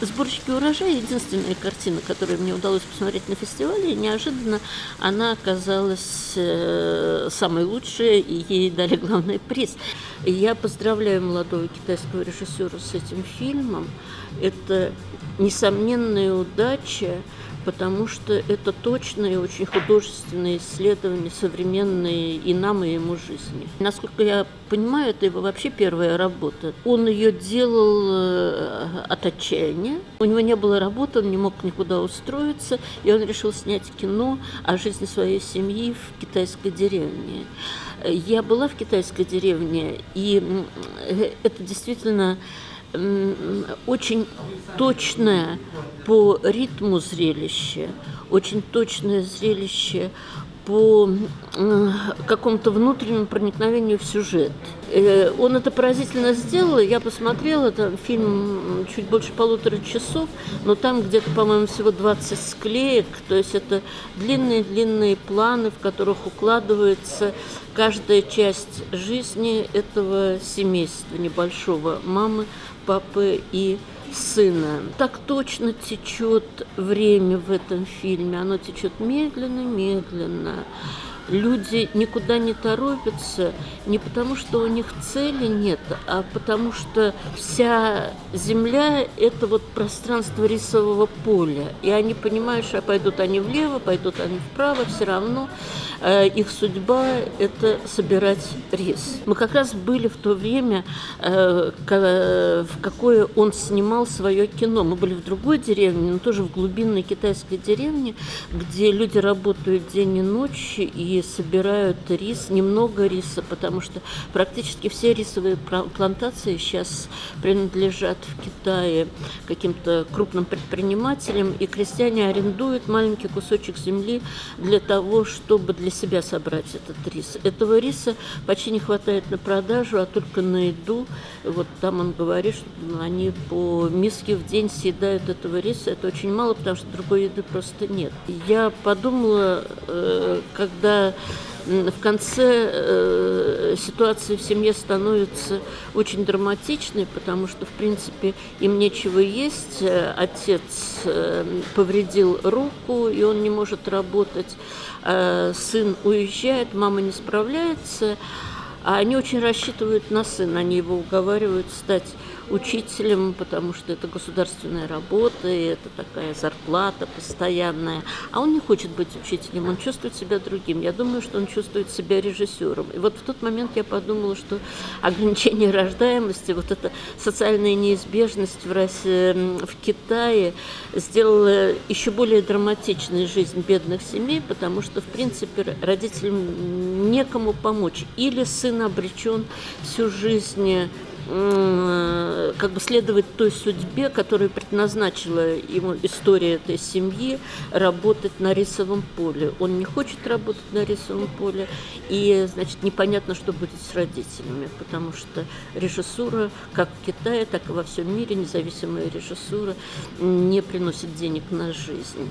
«Сборщики урожая» — единственная картина, которую мне удалось посмотреть на фестивале, и неожиданно она оказалась самой лучшей, и ей дали главный приз. И я поздравляю молодого китайского режиссера с этим фильмом. Это несомненная удача, потому что это точное и очень художественное исследование современной и нам, и ему жизни. Насколько я понимаю, это его вообще первая работа. Он ее делал от отчаяния. У него не было работы, он не мог никуда устроиться, и он решил снять кино о жизни своей семьи в китайской деревне. Я была в китайской деревне, и это действительно очень точное по ритму зрелище, очень точное зрелище по какому-то внутреннему проникновению в сюжет. Он это поразительно сделал, я посмотрела, это фильм чуть больше 1,5 часов, но там где-то, по-моему, всего 20 склеек, то есть это длинные-длинные планы, в которых укладывается каждая часть жизни этого семейства небольшого, мамы, папы и сына. Так точно течет время в этом фильме, оно течет медленно-медленно. Люди никуда не торопятся, не потому что у них цели нет, а потому что вся земля – это вот пространство рисового поля. И они понимают, что пойдут они влево, пойдут они вправо, все равно их судьба – это собирать рис. Мы как раз были в то время, в какое он снимал свое кино. Мы были в другой деревне, но тоже в глубинной китайской деревне, где люди работают день и ночь и собирают рис, немного риса, потому что практически все рисовые плантации сейчас принадлежат в Китае каким-то крупным предпринимателям, и крестьяне арендуют маленький кусочек земли для того, чтобы для себя собрать этот рис. Этого риса почти не хватает на продажу, а только на еду. Вот там он говорит, что они по миске в день съедают этого риса. Это очень мало, потому что другой еды просто нет. Я подумала, когда в конце ситуация в семье становится очень драматичной, потому что, в принципе, им нечего есть. Отец повредил руку, и он не может работать. Сын уезжает, мама не справляется. А они очень рассчитывают на сына, они его уговаривают стать учителем, потому что это государственная работа, и это такая зарплата постоянная. А он не хочет быть учителем, он чувствует себя другим. Я думаю, что он чувствует себя режиссером. И вот в тот момент я подумала, что ограничение рождаемости, вот эта социальная неизбежность в Китае сделала еще более драматичной жизнь бедных семей, потому что, в принципе, родителям некому помочь. Или сын обречен всю жизнь как бы следовать той судьбе, которую предназначила ему история этой семьи, работать на рисовом поле. Он не хочет работать на рисовом поле, и, значит, непонятно, что будет с родителями, потому что режиссура, как в Китае, так и во всем мире, независимая режиссура не приносит денег на жизнь.